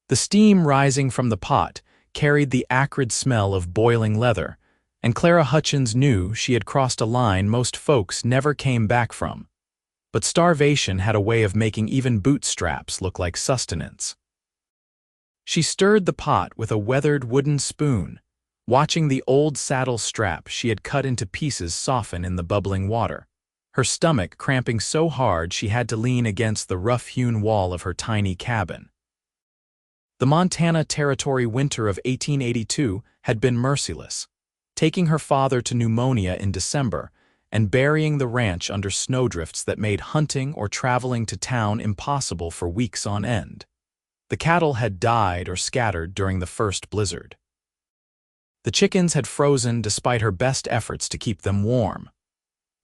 The steam rising from the pot carried the acrid smell of boiling leather, and Clara Hutchins knew she had crossed a line most folks never came back from. But starvation had a way of making even bootstraps look like sustenance. She stirred the pot with a weathered wooden spoon, watching the old saddle strap she had cut into pieces soften in the bubbling water, her stomach cramping so hard she had to lean against the rough-hewn wall of her tiny cabin. The Montana Territory winter of 1882 had been merciless, taking her father to pneumonia in December and burying the ranch under snowdrifts that made hunting or traveling to town impossible for weeks on end. The cattle had died or scattered during the first blizzard. The chickens had frozen despite her best efforts to keep them warm.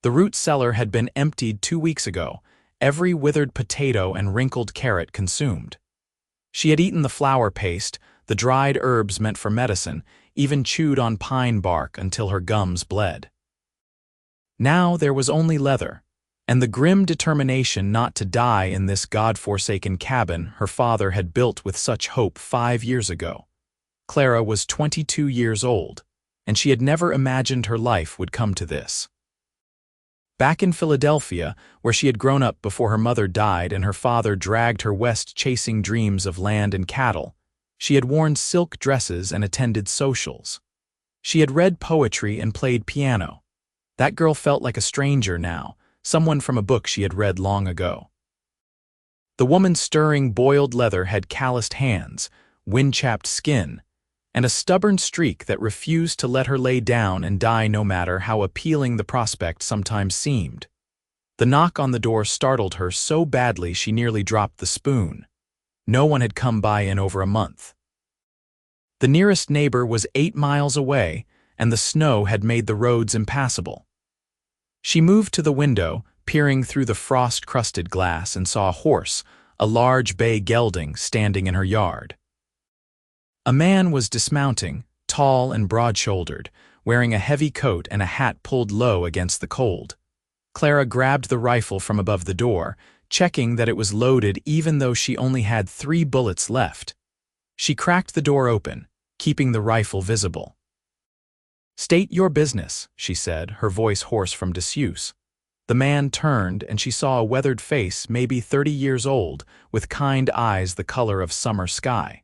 The root cellar had been emptied 2 weeks ago, every withered potato and wrinkled carrot consumed. She had eaten the flour paste, the dried herbs meant for medicine, even chewed on pine bark until her gums bled. Now there was only leather, and the grim determination not to die in this God-forsaken cabin her father had built with such hope 5 years ago. Clara was 22 years old, and she had never imagined her life would come to this. Back in Philadelphia, where she had grown up before her mother died and her father dragged her west chasing dreams of land and cattle, she had worn silk dresses and attended socials. She had read poetry and played piano. That girl felt like a stranger now, someone from a book she had read long ago. The woman stirring boiled leather had calloused hands, wind-chapped skin, and a stubborn streak that refused to let her lay down and die no matter how appealing the prospect sometimes seemed. The knock on the door startled her so badly she nearly dropped the spoon. No one had come by in over a month. The nearest neighbor was 8 miles away, and the snow had made the roads impassable. She moved to the window, peering through the frost-crusted glass, and saw a horse, a large bay gelding, standing in her yard. A man was dismounting, tall and broad-shouldered, wearing a heavy coat and a hat pulled low against the cold. Clara grabbed the rifle from above the door, checking that it was loaded even though she only had 3 bullets left. She cracked the door open, keeping the rifle visible. "State your business," she said, her voice hoarse from disuse. The man turned, and she saw a weathered face, maybe 30 years old, with kind eyes the color of summer sky.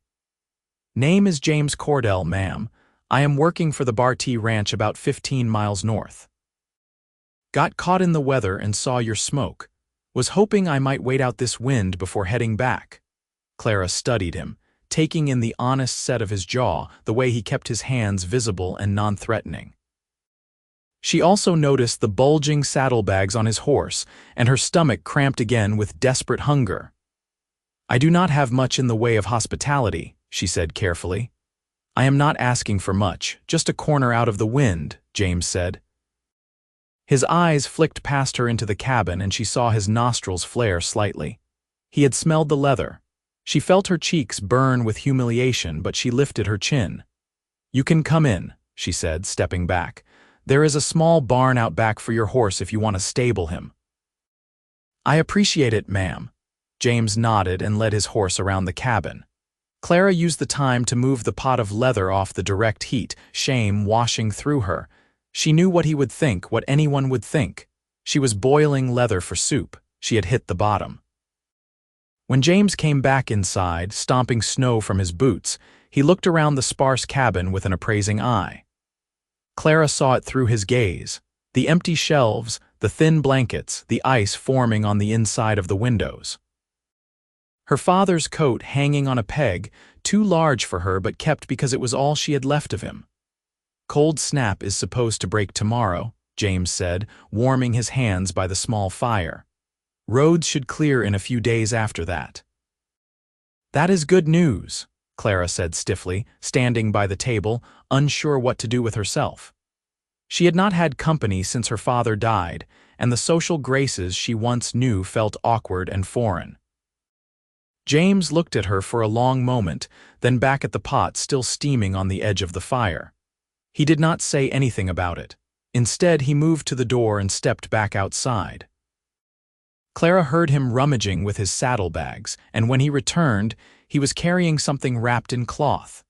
"Name is James Cordell, ma'am. I am working for the Bartee Ranch about 15 miles north. Got caught in the weather and saw your smoke. Was hoping I might wait out this wind before heading back." Clara studied him, taking in the honest set of his jaw, the way he kept his hands visible and non-threatening. She also noticed the bulging saddlebags on his horse, and her stomach cramped again with desperate hunger. "I do not have much in the way of hospitality," she said carefully. "I am not asking for much, just a corner out of the wind," James said. His eyes flicked past her into the cabin, and she saw his nostrils flare slightly. He had smelled the leather. She felt her cheeks burn with humiliation, but she lifted her chin. "You can come in," she said, stepping back. "There is a small barn out back for your horse if you want to stable him." "I appreciate it, ma'am." James nodded and led his horse around the cabin. Clara used the time to move the pot of leather off the direct heat, shame washing through her. She knew what he would think, what anyone would think. She was boiling leather for soup. She had hit the bottom. When James came back inside, stomping snow from his boots, he looked around the sparse cabin with an appraising eye. Clara saw it through his gaze: the empty shelves, the thin blankets, the ice forming on the inside of the windows. Her father's coat hanging on a peg, too large for her but kept because it was all she had left of him. "Cold snap is supposed to break tomorrow," James said, warming his hands by the small fire. "Roads should clear in a few days after that." "That is good news," Clara said stiffly, standing by the table, unsure what to do with herself. She had not had company since her father died, and the social graces she once knew felt awkward and foreign. James looked at her for a long moment, then back at the pot still steaming on the edge of the fire. He did not say anything about it. Instead, he moved to the door and stepped back outside. Clara heard him rummaging with his saddlebags, and when he returned, he was carrying something wrapped in cloth.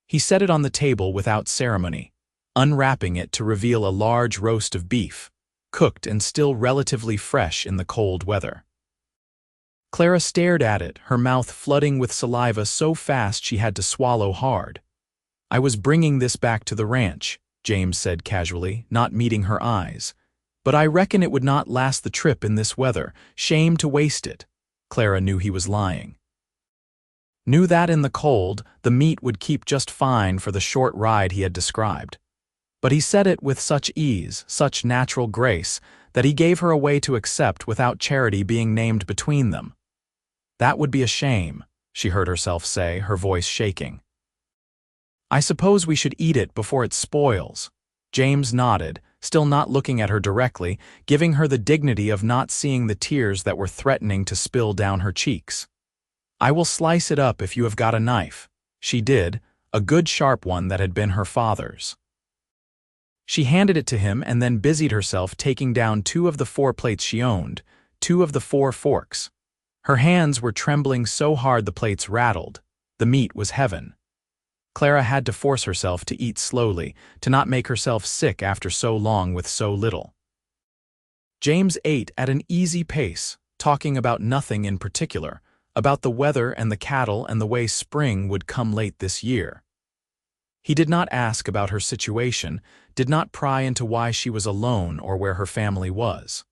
He set it on the table without ceremony, unwrapping it to reveal a large roast of beef, cooked and still relatively fresh in the cold weather. Clara stared at it, her mouth flooding with saliva so fast she had to swallow hard. "I was bringing this back to the ranch," James said casually, not meeting her eyes. "But I reckon it would not last the trip in this weather. Shame to waste it." Clara knew he was lying. Knew that in the cold, the meat would keep just fine for the short ride he had described. But he said it with such ease, such natural grace, that he gave her a way to accept without charity being named between them. "That would be a shame," she heard herself say, her voice shaking. "I suppose we should eat it before it spoils." James nodded, still not looking at her directly, giving her the dignity of not seeing the tears that were threatening to spill down her cheeks. "I will slice it up if you have got a knife." She did, a good sharp one that had been her father's. She handed it to him and then busied herself taking down 2 of the 4 plates she owned, 2 of the 4 forks. Her hands were trembling so hard the plates rattled. The meat was heaven. Clara had to force herself to eat slowly, to not make herself sick after so long with so little. James ate at an easy pace, talking about nothing in particular, about the weather and the cattle and the way spring would come late this year. He did not ask about her situation, did not pry into why she was alone or where her family was.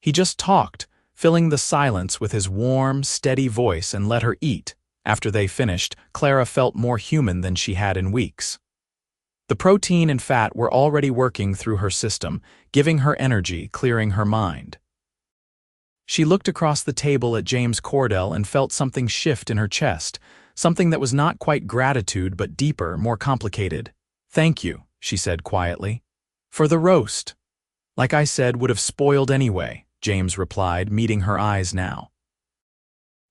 He just talked, filling the silence with his warm, steady voice, and let her eat. After they finished, Clara felt more human than she had in weeks. The protein and fat were already working through her system, giving her energy, clearing her mind. She looked across the table at James Cordell and felt something shift in her chest, something that was not quite gratitude but deeper, more complicated. "Thank you," she said quietly. "For the roast." "Like I said, would have spoiled anyway," James replied, meeting her eyes now.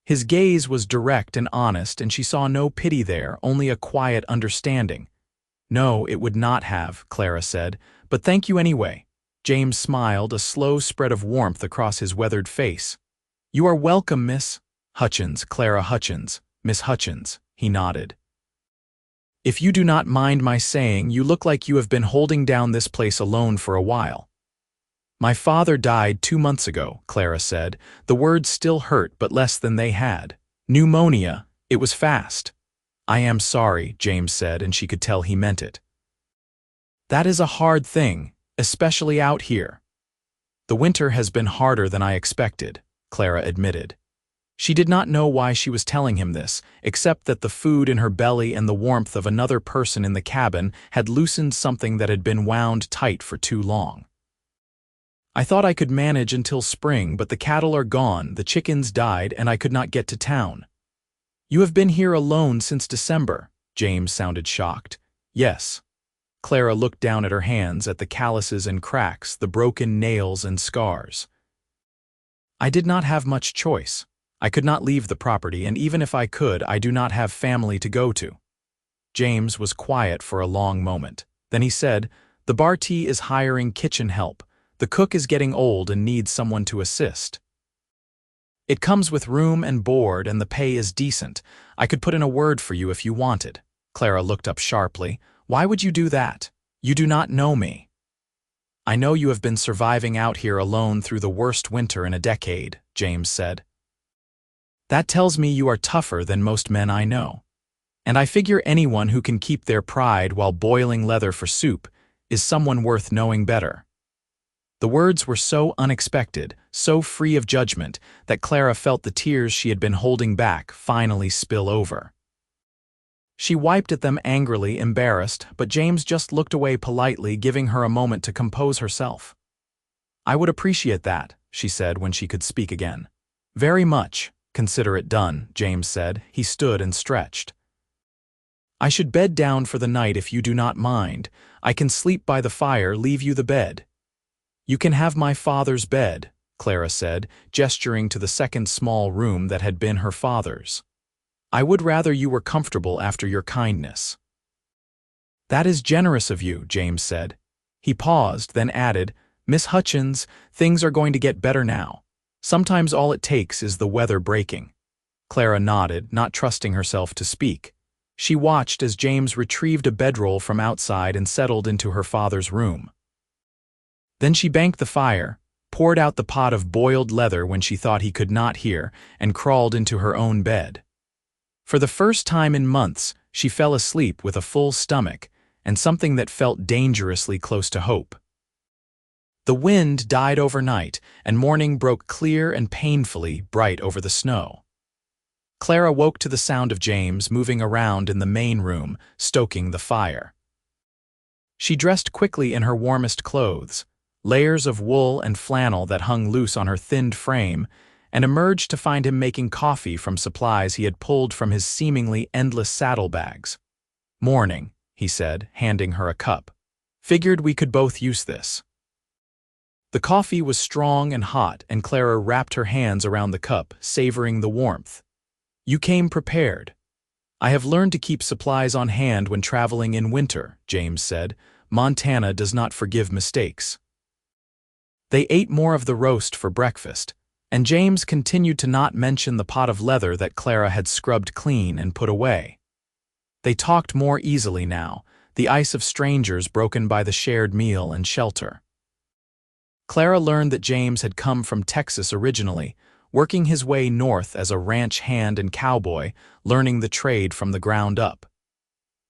His gaze was direct and honest, and she saw no pity there, only a quiet understanding. "No, it would not have," Clara said, "but thank you anyway." James smiled, a slow spread of warmth across his weathered face. "You are welcome, Miss Hutchins, Clara Hutchins, Miss Hutchins," he nodded. "If you do not mind my saying, you look like you have been holding down this place alone for a while." "My father died 2 months ago," Clara said. The words still hurt, but less than they had. "Pneumonia. It was fast." "I am sorry," James said, and she could tell he meant it. "That is a hard thing, especially out here." "The winter has been harder than I expected," Clara admitted. She did not know why she was telling him this, except that the food in her belly and the warmth of another person in the cabin had loosened something that had been wound tight for too long. "I thought I could manage until spring, but the cattle are gone, the chickens died, and I could not get to town." "You have been here alone since December," James sounded shocked. "Yes." Clara looked down at her hands, at the calluses and cracks, the broken nails and scars. "I did not have much choice. I could not leave the property, and even if I could, I do not have family to go to." James was quiet for a long moment. Then he said, "The Bartee is hiring kitchen help. The cook is getting old and needs someone to assist. It comes with room and board, and the pay is decent. I could put in a word for you if you wanted." Clara looked up sharply. "Why would you do that? You do not know me." "I know you have been surviving out here alone through the worst winter in a decade," James said. "That tells me you are tougher than most men I know. And I figure anyone who can keep their pride while boiling leather for soup is someone worth knowing better." The words were so unexpected, so free of judgment, that Clara felt the tears she had been holding back finally spill over. She wiped at them angrily, embarrassed, but James just looked away politely, giving her a moment to compose herself. "I would appreciate that," she said when she could speak again. "Very much. Consider it done," James said. He stood and stretched. "I should bed down for the night if you do not mind. I can sleep by the fire, leave you the bed." "You can have my father's bed," Clara said, gesturing to the second small room that had been her father's. "I would rather you were comfortable after your kindness." "That is generous of you," James said. He paused, then added, "Miss Hutchins, things are going to get better now. Sometimes all it takes is the weather breaking." Clara nodded, not trusting herself to speak. She watched as James retrieved a bedroll from outside and settled into her father's room. Then she banked the fire, poured out the pot of boiled leather when she thought he could not hear, and crawled into her own bed. For the first time in months, she fell asleep with a full stomach, and something that felt dangerously close to hope. The wind died overnight, and morning broke clear and painfully bright over the snow. Clara woke to the sound of James moving around in the main room, stoking the fire. She dressed quickly in her warmest clothes, layers of wool and flannel that hung loose on her thinned frame, and emerged to find him making coffee from supplies he had pulled from his seemingly endless saddlebags. "Morning," he said, handing her a cup. "Figured we could both use this." The coffee was strong and hot, and Clara wrapped her hands around the cup, savoring the warmth. "You came prepared." "I have learned to keep supplies on hand when traveling in winter," James said. "Montana does not forgive mistakes." They ate more of the roast for breakfast, and James continued to not mention the pot of leather that Clara had scrubbed clean and put away. They talked more easily now, the ice of strangers broken by the shared meal and shelter. Clara learned that James had come from Texas originally, working his way north as a ranch hand and cowboy, learning the trade from the ground up.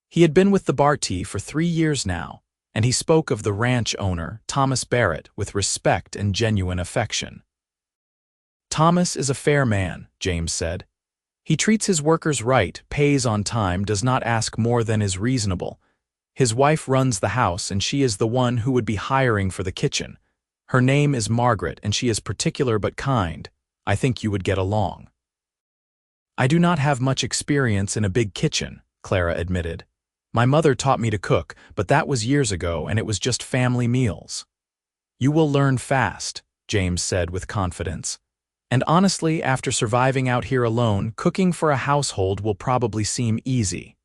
He had been with the Barty for 3 years now, and he spoke of the ranch owner, Thomas Barrett, with respect and genuine affection. "Thomas is a fair man," James said. "He treats his workers right, pays on time, does not ask more than is reasonable. His wife runs the house, and she is the one who would be hiring for the kitchen. Her name is Margaret, and she is particular but kind. I think you would get along." "I do not have much experience in a big kitchen," Clara admitted. "My mother taught me to cook, but that was years ago, and it was just family meals." "You will learn fast," James said with confidence. "And honestly, after surviving out here alone, cooking for a household will probably seem easy."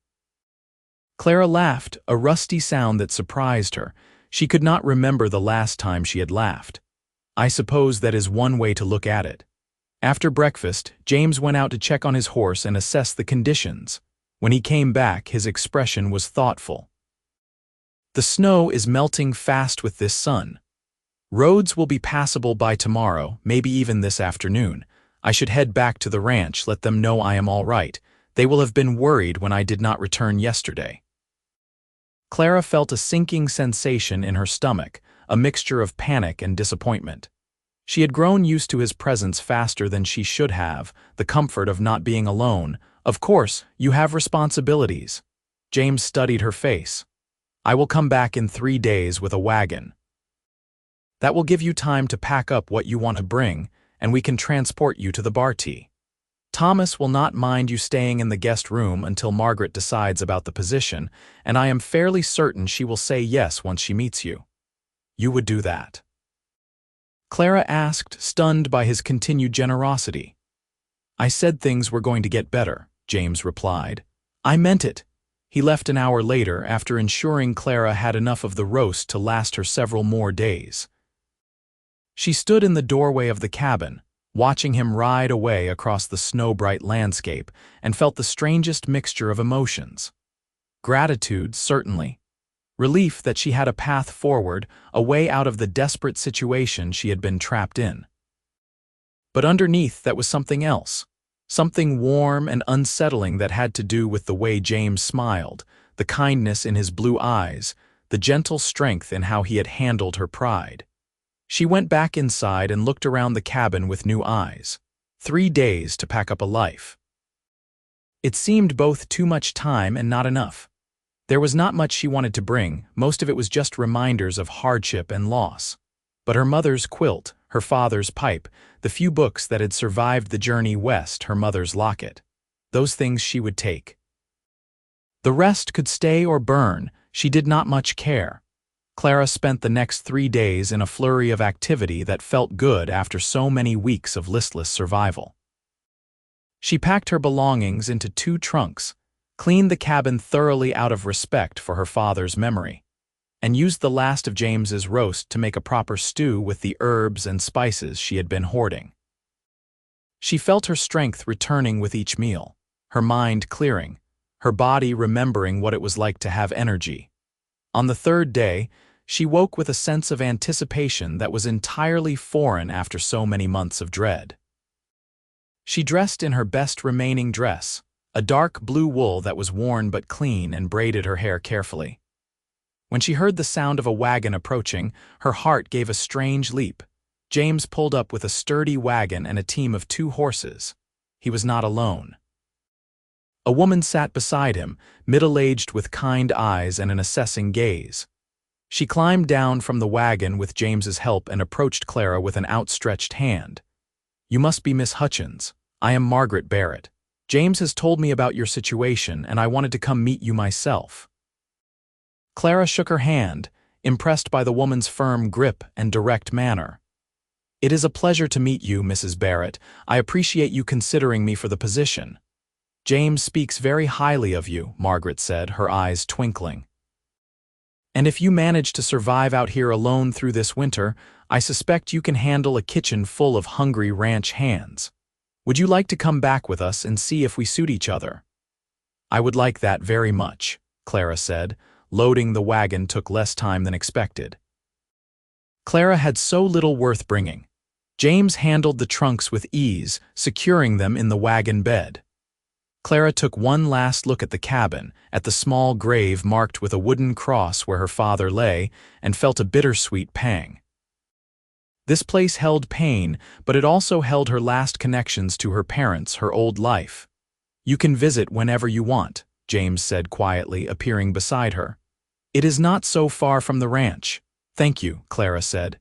Clara laughed, a rusty sound that surprised her. She could not remember the last time she had laughed. "I suppose that is one way to look at it." After breakfast, James went out to check on his horse and assess the conditions. When he came back, his expression was thoughtful. "The snow is melting fast with this sun. Roads will be passable by tomorrow, maybe even this afternoon. I should head back to the ranch, let them know I am all right. They will have been worried when I did not return yesterday." Clara felt a sinking sensation in her stomach, a mixture of panic and disappointment. She had grown used to his presence faster than she should have, the comfort of not being alone. "Of course, you have responsibilities." James studied her face. "I will come back in 3 days with a wagon. That will give you time to pack up what you want to bring, and we can transport you to the Barty. Thomas will not mind you staying in the guest room until Margaret decides about the position, and I am fairly certain she will say yes once she meets you. You would do that?" Clara asked, stunned by his continued generosity. "I said things were going to get better," James replied. "I meant it." He left an hour later after ensuring Clara had enough of the roast to last her several more days. She stood in the doorway of the cabin, watching him ride away across the snow-bright landscape, and felt the strangest mixture of emotions. Gratitude, certainly. Relief that she had a path forward, a way out of the desperate situation she had been trapped in. But underneath that was something else, something warm and unsettling that had to do with the way James smiled, the kindness in his blue eyes, the gentle strength in how he had handled her pride. She went back inside and looked around the cabin with new eyes. 3 days to pack up a life. It seemed both too much time and not enough. There was not much she wanted to bring, most of it was just reminders of hardship and loss. But her mother's quilt, her father's pipe, the few books that had survived the journey west, her mother's locket. Those things she would take. The rest could stay or burn, she did not much care. Clara spent the next 3 days in a flurry of activity that felt good after so many weeks of listless survival. She packed her belongings into 2 trunks, cleaned the cabin thoroughly out of respect for her father's memory, and used the last of James's roast to make a proper stew with the herbs and spices she had been hoarding. She felt her strength returning with each meal, her mind clearing, her body remembering what it was like to have energy. On the third day, she woke with a sense of anticipation that was entirely foreign after so many months of dread. She dressed in her best remaining dress, a dark blue wool that was worn but clean, and braided her hair carefully. When she heard the sound of a wagon approaching, her heart gave a strange leap. James pulled up with a sturdy wagon and a team of 2 horses. He was not alone. A woman sat beside him, middle-aged with kind eyes and an assessing gaze. She climbed down from the wagon with James's help and approached Clara with an outstretched hand. "You must be Miss Hutchins. I am Margaret Barrett. James has told me about your situation, and I wanted to come meet you myself." Clara shook her hand, impressed by the woman's firm grip and direct manner. "It is a pleasure to meet you, Mrs. Barrett. I appreciate you considering me for the position." "James speaks very highly of you," Margaret said, her eyes twinkling. "And if you manage to survive out here alone through this winter, I suspect you can handle a kitchen full of hungry ranch hands. Would you like to come back with us and see if we suit each other?" "I would like that very much," Clara said. Loading the wagon took less time than expected. Clara had so little worth bringing. James handled the trunks with ease, securing them in the wagon bed. Clara took one last look at the cabin, at the small grave marked with a wooden cross where her father lay, and felt a bittersweet pang. This place held pain, but it also held her last connections to her parents, her old life. "You can visit whenever you want," James said quietly, appearing beside her. "It is not so far from the ranch." "Thank you," Clara said.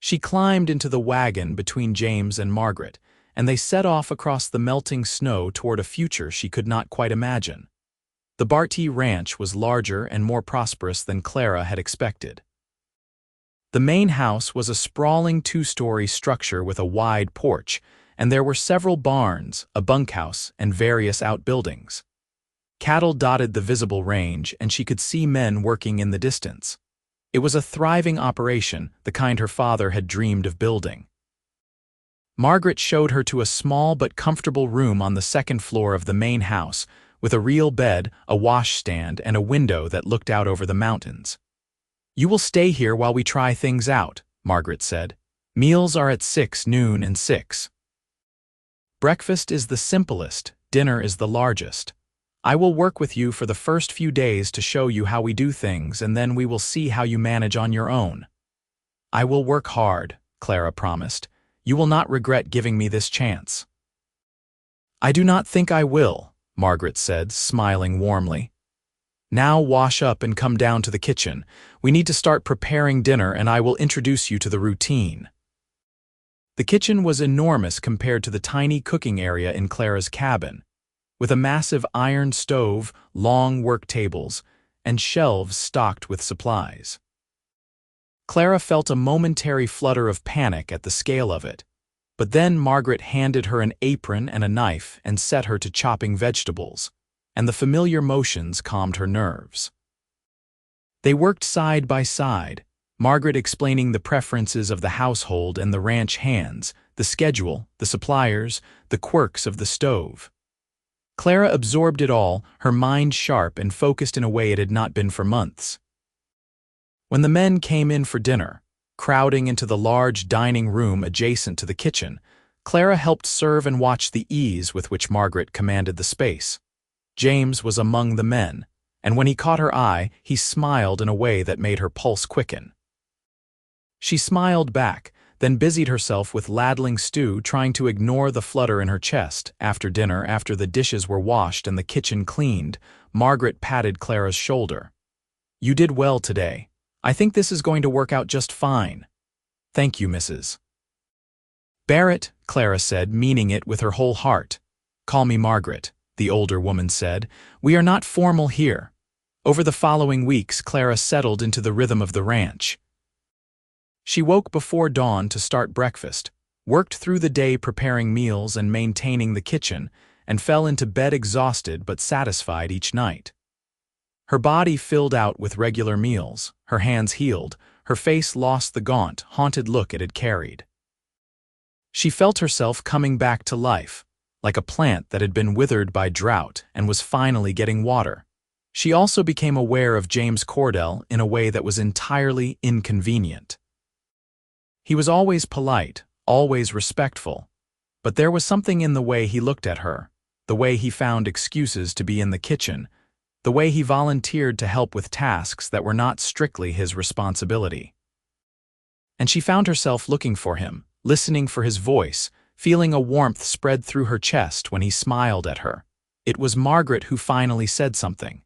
She climbed into the wagon between James and Margaret, and they set off across the melting snow toward a future she could not quite imagine. The Barty Ranch was larger and more prosperous than Clara had expected. The main house was a sprawling 2-story structure with a wide porch, and there were several barns, a bunkhouse, and various outbuildings. Cattle dotted the visible range, and she could see men working in the distance. It was a thriving operation, the kind her father had dreamed of building. Margaret showed her to a small but comfortable room on the 2nd floor of the main house, with a real bed, a washstand, and a window that looked out over the mountains. "You will stay here while we try things out," Margaret said. "Meals are at 6, noon, and 6. Breakfast is the simplest, dinner is the largest. I will work with you for the first few days to show you how we do things, and then we will see how you manage on your own." "I will work hard," Clara promised. "You will not regret giving me this chance." "I do not think I will," Margaret said, smiling warmly. "Now wash up and come down to the kitchen. We need to start preparing dinner, and I will introduce you to the routine." The kitchen was enormous compared to the tiny cooking area in Clara's cabin, with a massive iron stove, long work tables, and shelves stocked with supplies. Clara felt a momentary flutter of panic at the scale of it, but then Margaret handed her an apron and a knife and set her to chopping vegetables, and the familiar motions calmed her nerves. They worked side by side, Margaret explaining the preferences of the household and the ranch hands, the schedule, the suppliers, the quirks of the stove. Clara absorbed it all, her mind sharp and focused in a way it had not been for months. When the men came in for dinner, crowding into the large dining room adjacent to the kitchen, Clara helped serve and watched the ease with which Margaret commanded the space. James was among the men, and when he caught her eye, he smiled in a way that made her pulse quicken. She smiled back, then busied herself with ladling stew, trying to ignore the flutter in her chest. After dinner, after the dishes were washed and the kitchen cleaned, Margaret patted Clara's shoulder. "You did well today. I think this is going to work out just fine." "Thank you, Mrs. Barrett," Clara said, meaning it with her whole heart. "Call me Margaret," the older woman said. "We are not formal here." Over the following weeks, Clara settled into the rhythm of the ranch. She woke before dawn to start breakfast, worked through the day preparing meals and maintaining the kitchen, and fell into bed exhausted but satisfied each night. Her body filled out with regular meals, her hands healed, her face lost the gaunt, haunted look it had carried. She felt herself coming back to life, like a plant that had been withered by drought and was finally getting water. She also became aware of James Cordell in a way that was entirely inconvenient. He was always polite, always respectful, but there was something in the way he looked at her, the way he found excuses to be in the kitchen, the way he volunteered to help with tasks that were not strictly his responsibility. And she found herself looking for him, listening for his voice, feeling a warmth spread through her chest when he smiled at her. It was Margaret who finally said something.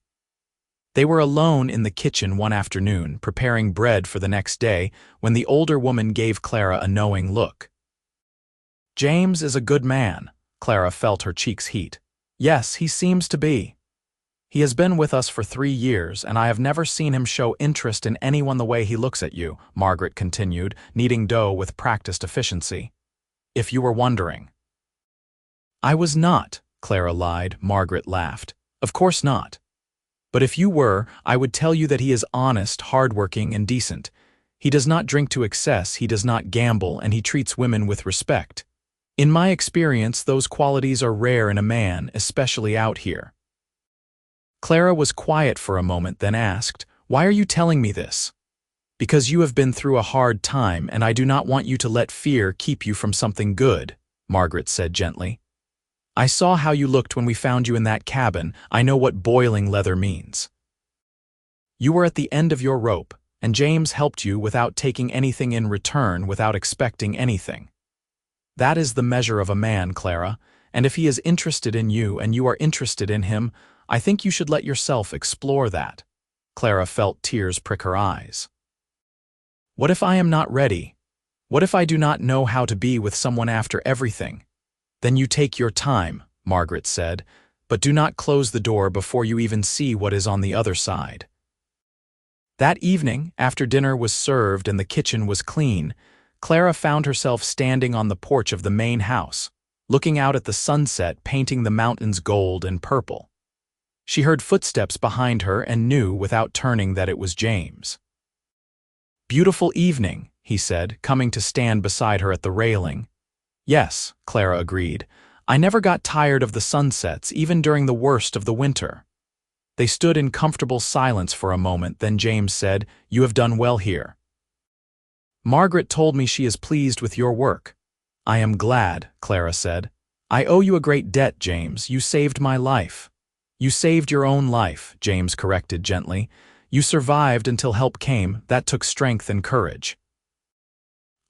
They were alone in the kitchen one afternoon, preparing bread for the next day, when the older woman gave Clara a knowing look. "James is a good man." Clara felt her cheeks heat. "Yes, he seems to be. He has been with us for 3 years, and I have never seen him show interest in anyone the way he looks at you," Margaret continued, kneading dough with practiced efficiency. "If you were wondering." "I was not," Clara lied. Margaret laughed. "Of course not. But if you were, I would tell you that he is honest, hardworking, and decent. He does not drink to excess, he does not gamble, and he treats women with respect. In my experience, those qualities are rare in a man, especially out here." Clara was quiet for a moment, then asked, "Why are you telling me this?" "Because you have been through a hard time, and I do not want you to let fear keep you from something good," Margaret said gently. "I saw how you looked when we found you in that cabin. I know what boiling leather means. You were at the end of your rope, and James helped you without taking anything in return, without expecting anything. That is the measure of a man, Clara, and if he is interested in you and you are interested in him, I think you should let yourself explore that." Clara felt tears prick her eyes. "What if I am not ready? What if I do not know how to be with someone after everything?" "Then you take your time," Margaret said, "but do not close the door before you even see what is on the other side." That evening, after dinner was served and the kitchen was clean, Clara found herself standing on the porch of the main house, looking out at the sunset painting the mountains gold and purple. She heard footsteps behind her and knew without turning that it was James. "Beautiful evening," he said, coming to stand beside her at the railing. "Yes," Clara agreed. "I never got tired of the sunsets, even during the worst of the winter." They stood in comfortable silence for a moment, then James said, "You have done well here. Margaret told me she is pleased with your work." "I am glad," Clara said. "I owe you a great debt, James. You saved my life." "You saved your own life," James corrected gently. "You survived until help came. That took strength and courage."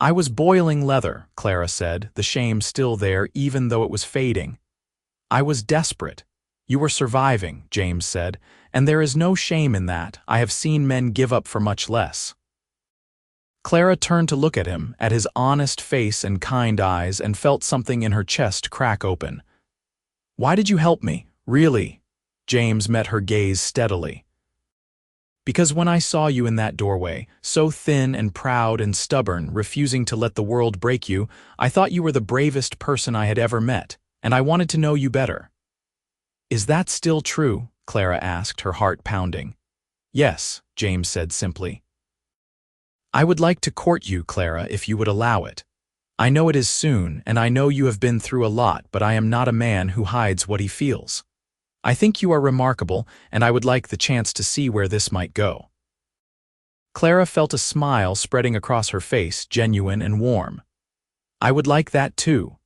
"I was boiling leather," Clara said, the shame still there even though it was fading. "I was desperate." "You were surviving," James said, "and there is no shame in that. I have seen men give up for much less." Clara turned to look at him, at his honest face and kind eyes, and felt something in her chest crack open. "Why did you help me? Really?" James met her gaze steadily. "Because when I saw you in that doorway, so thin and proud and stubborn, refusing to let the world break you, I thought you were the bravest person I had ever met, and I wanted to know you better." "Is that still true?" Clara asked, her heart pounding. "Yes," James said simply. "I would like to court you, Clara, if you would allow it. I know it is soon, and I know you have been through a lot, but I am not a man who hides what he feels. I think you are remarkable, and I would like the chance to see where this might go." Clara felt a smile spreading across her face, genuine and warm. "I would like that too."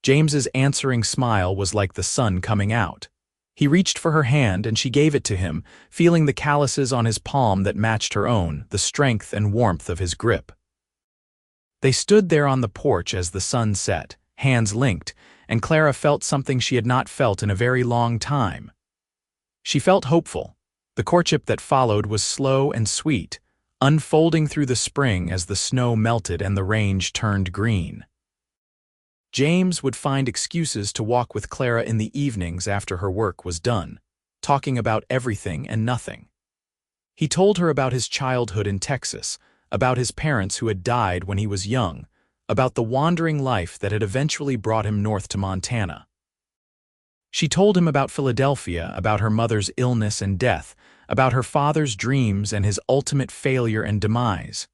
James's answering smile was like the sun coming out. He reached for her hand and she gave it to him, feeling the calluses on his palm that matched her own, the strength and warmth of his grip. They stood there on the porch as the sun set, hands linked, and Clara felt something she had not felt in a very long time. She felt hopeful. The courtship that followed was slow and sweet, unfolding through the spring as the snow melted and the range turned green. James would find excuses to walk with Clara in the evenings after her work was done, talking about everything and nothing. He told her about his childhood in Texas, about his parents who had died when he was young, about the wandering life that had eventually brought him north to Montana. She told him about Philadelphia, about her mother's illness and death, about her father's dreams and his ultimate failure and demise.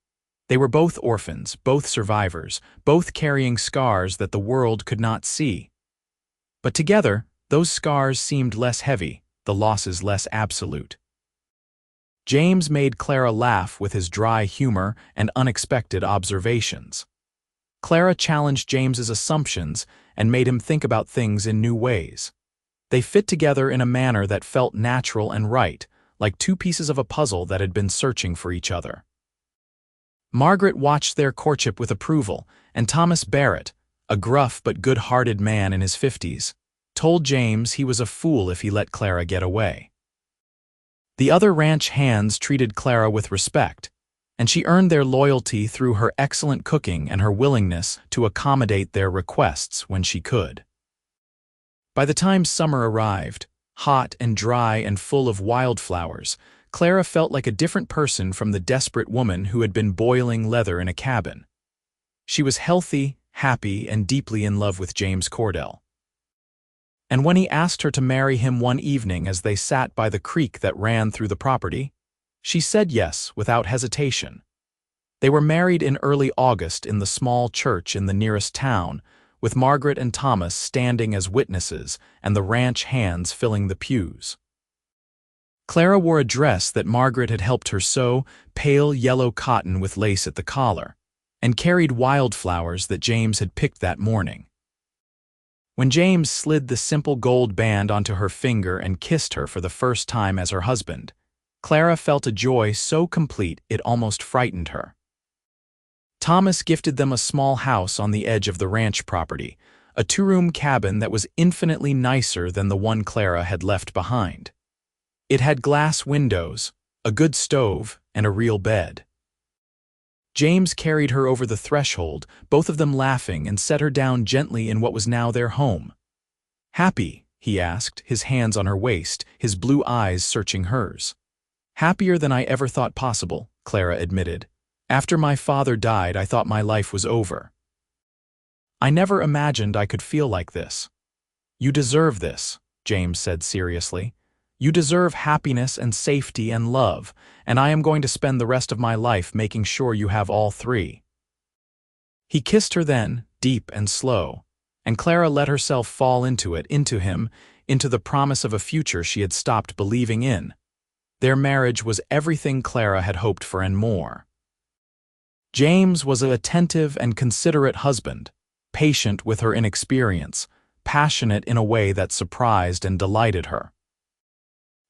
They were both orphans, both survivors, both carrying scars that the world could not see. But together, those scars seemed less heavy, the losses less absolute. James made Clara laugh with his dry humor and unexpected observations. Clara challenged James's assumptions and made him think about things in new ways. They fit together in a manner that felt natural and right, like two pieces of a puzzle that had been searching for each other. Margaret watched their courtship with approval, and Thomas Barrett, a gruff but good-hearted man in his 50s, told James he was a fool if he let Clara get away. The other ranch hands treated Clara with respect, and she earned their loyalty through her excellent cooking and her willingness to accommodate their requests when she could. By the time summer arrived, hot and dry and full of wildflowers, Clara felt like a different person from the desperate woman who had been boiling leather in a cabin. She was healthy, happy, and deeply in love with James Cordell. And when he asked her to marry him one evening as they sat by the creek that ran through the property, she said yes without hesitation. They were married in early August in the small church in the nearest town, with Margaret and Thomas standing as witnesses and the ranch hands filling the pews. Clara wore a dress that Margaret had helped her sew, pale yellow cotton with lace at the collar, and carried wildflowers that James had picked that morning. When James slid the simple gold band onto her finger and kissed her for the first time as her husband, Clara felt a joy so complete it almost frightened her. Thomas gifted them a small house on the edge of the ranch property, a two-room cabin that was infinitely nicer than the one Clara had left behind. It had glass windows, a good stove, and a real bed. James carried her over the threshold, both of them laughing, and set her down gently in what was now their home. "Happy?" he asked, his hands on her waist, his blue eyes searching hers. "Happier than I ever thought possible," Clara admitted. "After my father died, I thought my life was over. I never imagined I could feel like this." "You deserve this," James said seriously. "You deserve happiness and safety and love, and I am going to spend the rest of my life making sure you have all three." He kissed her then, deep and slow, and Clara let herself fall into him, into the promise of a future she had stopped believing in. Their marriage was everything Clara had hoped for and more. James was an attentive and considerate husband, patient with her inexperience, passionate in a way that surprised and delighted her.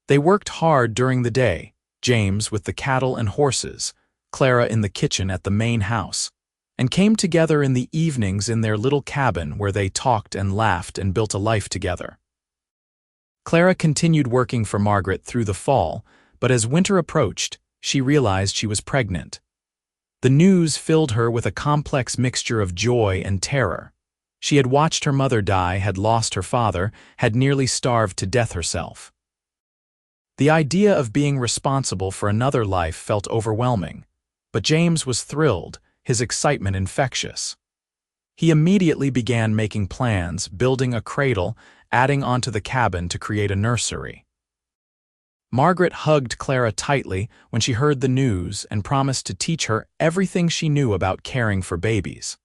They worked hard during the day, James with the cattle and horses, Clara in the kitchen at the main house, and came together in the evenings in their little cabin where they talked and laughed and built a life together. Clara continued working for Margaret through the fall, but as winter approached, she realized she was pregnant. The news filled her with a complex mixture of joy and terror. She had watched her mother die, had lost her father, had nearly starved to death herself. The idea of being responsible for another life felt overwhelming, but James was thrilled, his excitement infectious. He immediately began making plans, building a cradle, adding onto the cabin to create a nursery. Margaret hugged Clara tightly when she heard the news and promised to teach her everything she knew about caring for babies.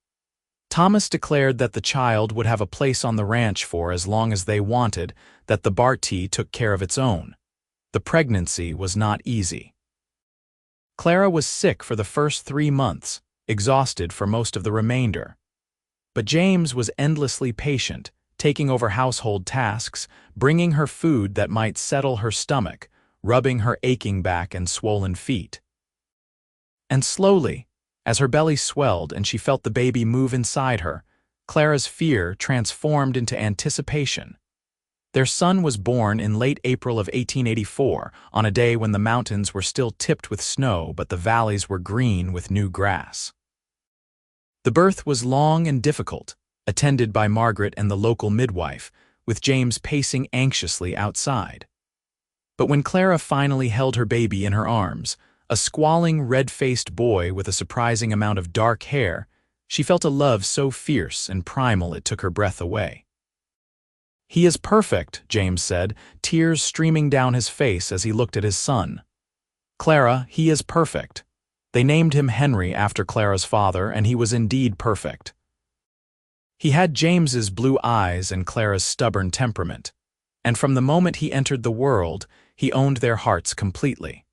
Thomas declared that the child would have a place on the ranch for as long as they wanted, that the Bartee took care of its own. The pregnancy was not easy. Clara was sick for the first 3 months, exhausted for most of the remainder. But James was endlessly patient, taking over household tasks, bringing her food that might settle her stomach, rubbing her aching back and swollen feet. And slowly, as her belly swelled and she felt the baby move inside her, Clara's fear transformed into anticipation. Their son was born in late April of 1884, on a day when the mountains were still tipped with snow but the valleys were green with new grass. The birth was long and difficult, attended by Margaret and the local midwife, with James pacing anxiously outside. But when Clara finally held her baby in her arms, a squalling, red-faced boy with a surprising amount of dark hair, she felt a love so fierce and primal it took her breath away. "He is perfect," James said, tears streaming down his face as he looked at his son. "Clara, he is perfect. They named him Henry after Clara's father, and he was indeed perfect. He had James's blue eyes and Clara's stubborn temperament, and from the moment he entered the world, he owned their hearts completely.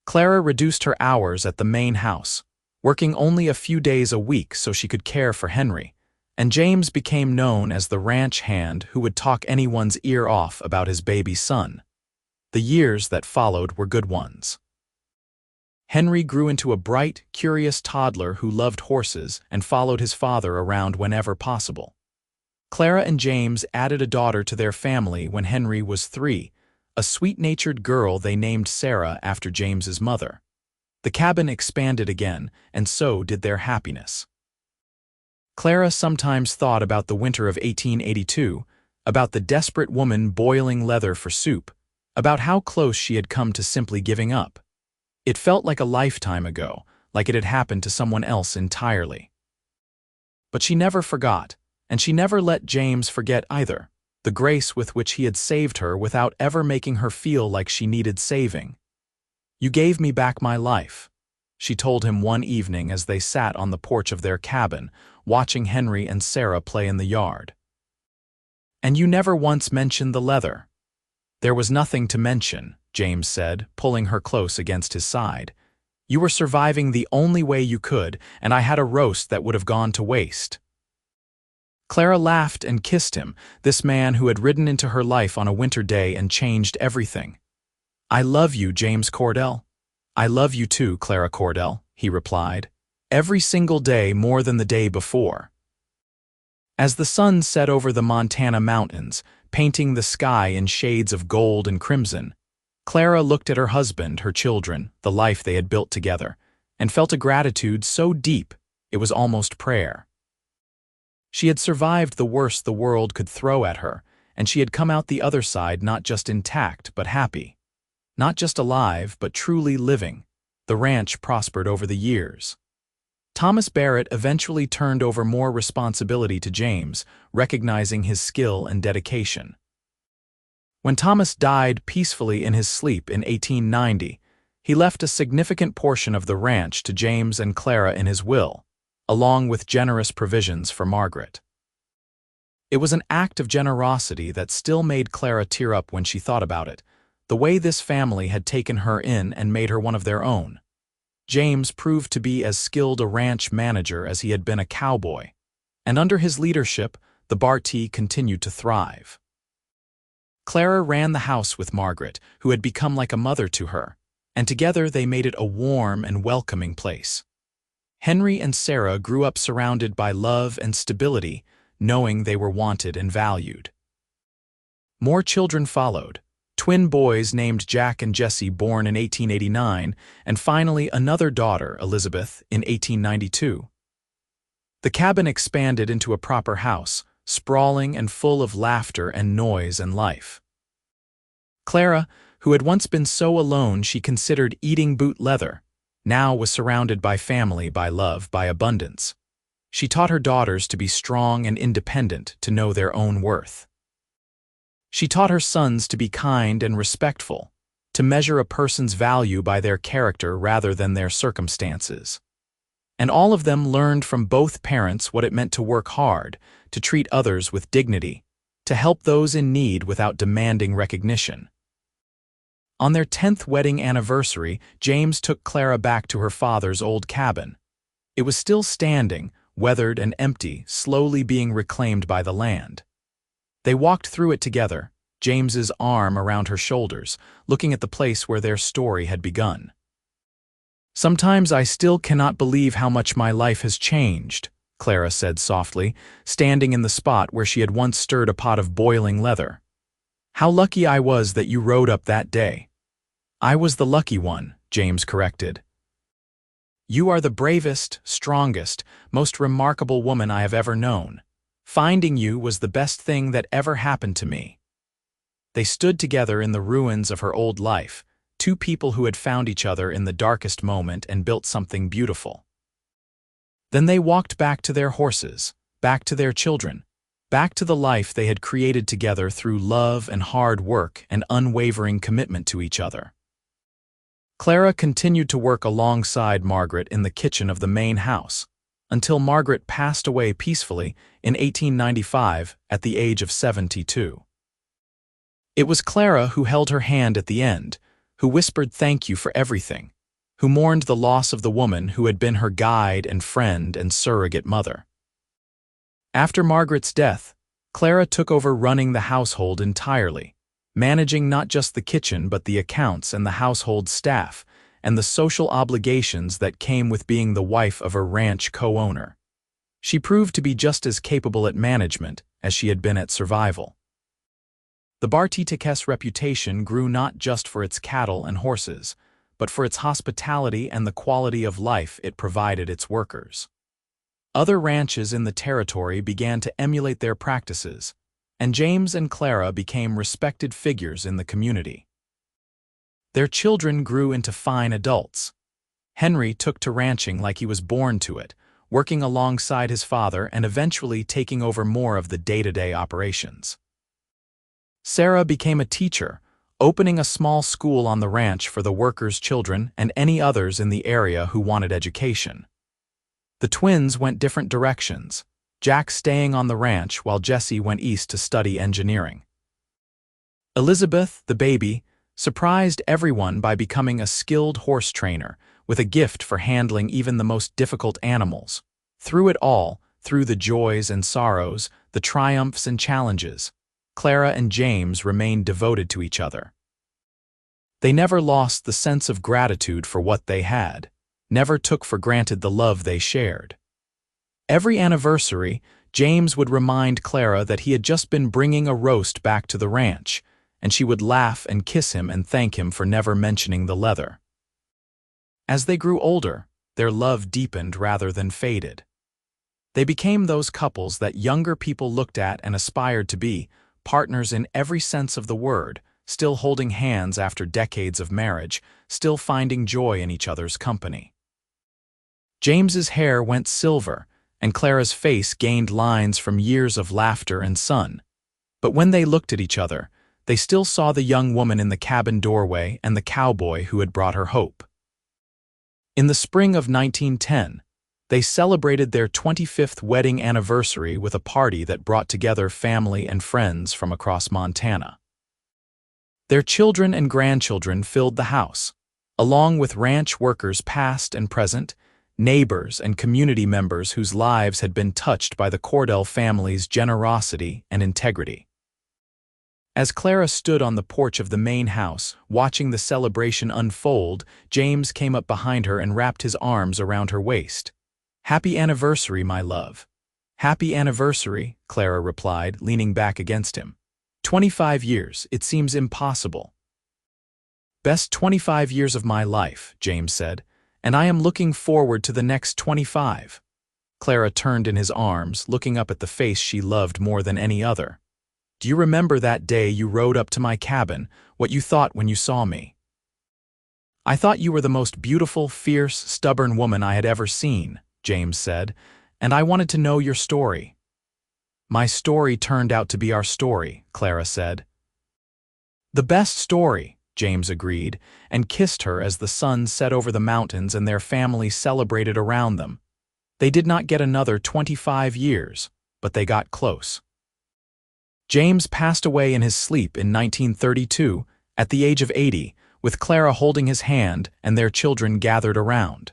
Clara reduced her hours at the main house, working only a few days a week so she could care for Henry, and James became known as the ranch hand who would talk anyone's ear off about his baby son. The years that followed were good ones. Henry grew into a bright, curious toddler who loved horses and followed his father around whenever possible. Clara and James added a daughter to their family when Henry was 3, a sweet-natured girl they named Sarah after James's mother. The cabin expanded again, and so did their happiness. Clara sometimes thought about the winter of 1882, about the desperate woman boiling leather for soup, about how close she had come to simply giving up. It felt like a lifetime ago, like it had happened to someone else entirely. But she never forgot, and she never let James forget either, the grace with which he had saved her without ever making her feel like she needed saving. "You gave me back my life," she told him one evening as they sat on the porch of their cabin, watching Henry and Sarah play in the yard. "And you never once mentioned the leather." "There was nothing to mention," James said, pulling her close against his side. "You were surviving the only way you could, and I had a roast that would have gone to waste." Clara laughed and kissed him, this man who had ridden into her life on a winter day and changed everything. "I love you, James Cordell." "I love you too, Clara Cordell," he replied. "Every single day more than the day before." As the sun set over the Montana mountains, painting the sky in shades of gold and crimson, Clara looked at her husband, her children, the life they had built together, and felt a gratitude so deep it was almost prayer. She had survived the worst the world could throw at her, and she had come out the other side not just intact but happy. Not just alive, but truly living. The ranch prospered over the years. Thomas Barrett eventually turned over more responsibility to James, recognizing his skill and dedication. When Thomas died peacefully in his sleep in 1890, he left a significant portion of the ranch to James and Clara in his will, along with generous provisions for Margaret. It was an act of generosity that still made Clara tear up when she thought about it, the way this family had taken her in and made her one of their own. James proved to be as skilled a ranch manager as he had been a cowboy, and under his leadership, the Bartee continued to thrive. Clara ran the house with Margaret, who had become like a mother to her, and together they made it a warm and welcoming place. Henry and Sarah grew up surrounded by love and stability, knowing they were wanted and valued. More children followed. Twin boys named Jack and Jesse born in 1889, and finally another daughter, Elizabeth, in 1892. The cabin expanded into a proper house, sprawling and full of laughter and noise and life. Clara, who had once been so alone she considered eating boot leather, now was surrounded by family, by love, by abundance. She taught her daughters to be strong and independent, to know their own worth. She taught her sons to be kind and respectful, to measure a person's value by their character rather than their circumstances. And all of them learned from both parents what it meant to work hard, to treat others with dignity, to help those in need without demanding recognition. On their 10th wedding anniversary, James took Clara back to her father's old cabin. It was still standing, weathered and empty, slowly being reclaimed by the land. They walked through it together, James's arm around her shoulders, looking at the place where their story had begun. "Sometimes I still cannot believe how much my life has changed," Clara said softly, standing in the spot where she had once stirred a pot of boiling leather. "How lucky I was that you rode up that day." "I was the lucky one," James corrected. "You are the bravest, strongest, most remarkable woman I have ever known. Finding you was the best thing that ever happened to me." They stood together in the ruins of her old life, two people who had found each other in the darkest moment and built something beautiful. Then they walked back to their horses, back to their children, back to the life they had created together through love and hard work and unwavering commitment to each other. Clara continued to work alongside Margaret in the kitchen of the main house, until Margaret passed away peacefully in 1895 at the age of 72. It was Clara who held her hand at the end, who whispered thank you for everything, who mourned the loss of the woman who had been her guide and friend and surrogate mother. After Margaret's death, Clara took over running the household entirely, managing not just the kitchen but the accounts and the household staff, and the social obligations that came with being the wife of a ranch co-owner. She proved to be just as capable at management as she had been at survival. The Bartitec's reputation grew not just for its cattle and horses, but for its hospitality and the quality of life it provided its workers. Other ranches in the territory began to emulate their practices, and James and Clara became respected figures in the community. Their children grew into fine adults. Henry took to ranching like he was born to it, working alongside his father and eventually taking over more of the day-to-day operations. Sarah became a teacher, opening a small school on the ranch for the workers' children and any others in the area who wanted education. The twins went different directions, Jack staying on the ranch while Jesse went east to study engineering. Elizabeth, the baby, surprised everyone by becoming a skilled horse trainer with a gift for handling even the most difficult animals. Through it all, through the joys and sorrows, the triumphs and challenges, Clara and James remained devoted to each other. They never lost the sense of gratitude for what they had, never took for granted the love they shared. Every anniversary, James would remind Clara that he had just been bringing a roast back to the ranch, and she would laugh and kiss him and thank him for never mentioning the leather. As they grew older, their love deepened rather than faded. They became those couples that younger people looked at and aspired to be, partners in every sense of the word, still holding hands after decades of marriage, still finding joy in each other's company. James's hair went silver, and Clara's face gained lines from years of laughter and sun. But when they looked at each other, they still saw the young woman in the cabin doorway and the cowboy who had brought her hope. In the spring of 1910, they celebrated their 25th wedding anniversary with a party that brought together family and friends from across Montana. Their children and grandchildren filled the house, along with ranch workers past and present, neighbors and community members whose lives had been touched by the Cordell family's generosity and integrity. As Clara stood on the porch of the main house, watching the celebration unfold, James came up behind her and wrapped his arms around her waist. "Happy anniversary, my love." "Happy anniversary," Clara replied, leaning back against him. 25 years, it seems impossible." "Best 25 years of my life," James said, "and I am looking forward to the next 25. Clara turned in his arms, looking up at the face she loved more than any other. "Do you remember that day you rode up to my cabin, what you thought when you saw me?" "I thought you were the most beautiful, fierce, stubborn woman I had ever seen," James said, "and I wanted to know your story." "My story turned out to be our story," Clara said. "The best story," James agreed, and kissed her as the sun set over the mountains and their family celebrated around them. They did not get another 25 years, but they got close. James passed away in his sleep in 1932, at the age of 80, with Clara holding his hand and their children gathered around.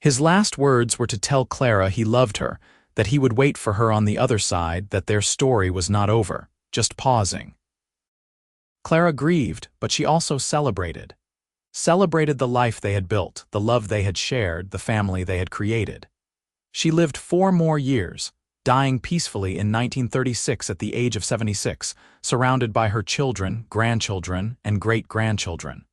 His last words were to tell Clara he loved her, that he would wait for her on the other side, that their story was not over, just pausing. Clara grieved, but she also celebrated. Celebrated the life they had built, the love they had shared, the family they had created. She lived 4 more years, dying peacefully in 1936 at the age of 76, surrounded by her children, grandchildren, and great-grandchildren.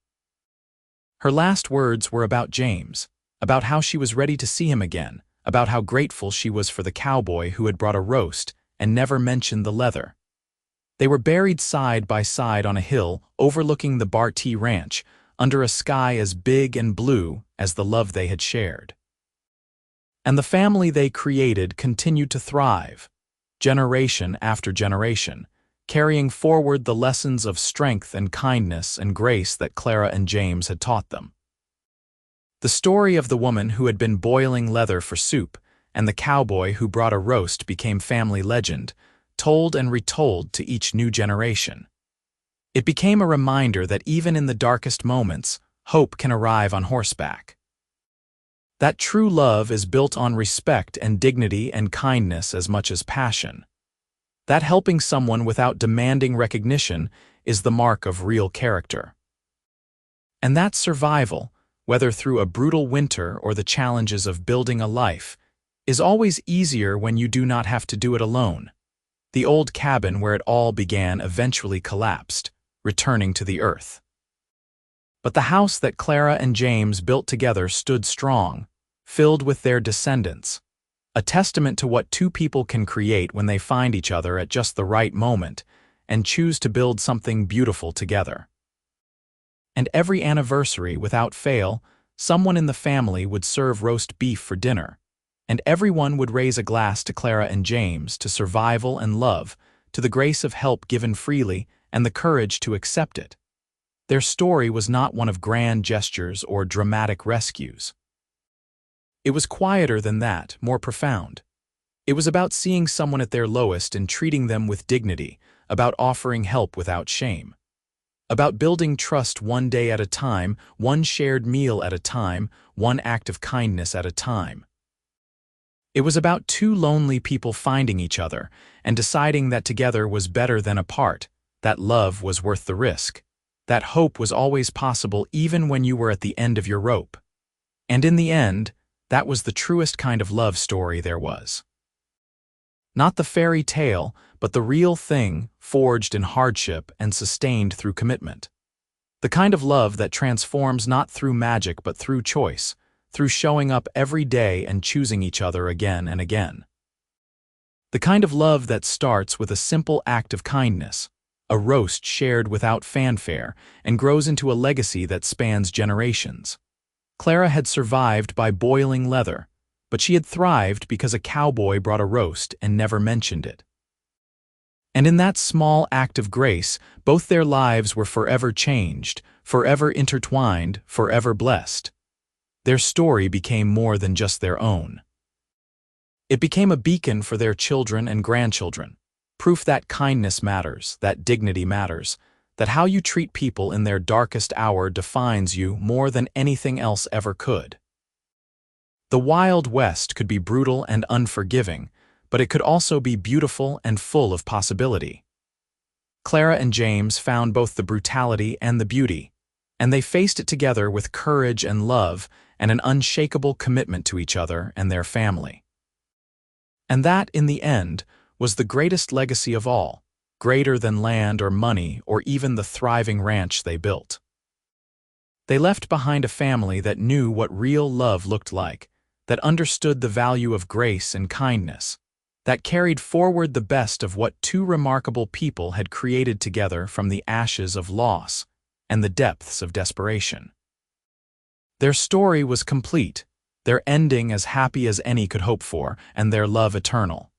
Her last words were about James, about how she was ready to see him again, about how grateful she was for the cowboy who had brought a roast and never mentioned the leather. They were buried side by side on a hill overlooking the Bartee Ranch, under a sky as big and blue as the love they had shared. And the family they created continued to thrive, generation after generation, carrying forward the lessons of strength and kindness and grace that Clara and James had taught them. The story of the woman who had been boiling leather for soup and the cowboy who brought a roast became family legend, told and retold to each new generation. It became a reminder that even in the darkest moments, hope can arrive on horseback. That true love is built on respect and dignity and kindness as much as passion. That helping someone without demanding recognition is the mark of real character. And that survival, whether through a brutal winter or the challenges of building a life, is always easier when you do not have to do it alone. The old cabin where it all began eventually collapsed, returning to the earth. But the house that Clara and James built together stood strong, filled with their descendants, a testament to what two people can create when they find each other at just the right moment and choose to build something beautiful together. And every anniversary, without fail, someone in the family would serve roast beef for dinner, and everyone would raise a glass to Clara and James, to survival and love, to the grace of help given freely and the courage to accept it. Their story was not one of grand gestures or dramatic rescues. It was quieter than that, more profound. It was about seeing someone at their lowest and treating them with dignity, about offering help without shame. About building trust one day at a time, one shared meal at a time, one act of kindness at a time. It was about two lonely people finding each other and deciding that together was better than apart, that love was worth the risk, that hope was always possible even when you were at the end of your rope. And in the end, that was the truest kind of love story there was. Not the fairy tale, but the real thing, forged in hardship and sustained through commitment. The kind of love that transforms not through magic but through choice, through showing up every day and choosing each other again and again. The kind of love that starts with a simple act of kindness, a roast shared without fanfare, and grows into a legacy that spans generations. Clara had survived by boiling leather, but she had thrived because a cowboy brought a roast and never mentioned it. And in that small act of grace, both their lives were forever changed, forever intertwined, forever blessed. Their story became more than just their own. It became a beacon for their children and grandchildren, proof that kindness matters, that dignity matters, that how you treat people in their darkest hour defines you more than anything else ever could. The Wild West could be brutal and unforgiving, but it could also be beautiful and full of possibility. Clara and James found both the brutality and the beauty, and they faced it together with courage and love and an unshakable commitment to each other and their family. And that, in the end, was the greatest legacy of all, greater than land or money or even the thriving ranch they built. They left behind a family that knew what real love looked like, that understood the value of grace and kindness, that carried forward the best of what two remarkable people had created together from the ashes of loss and the depths of desperation. Their story was complete, their ending as happy as any could hope for, and their love eternal.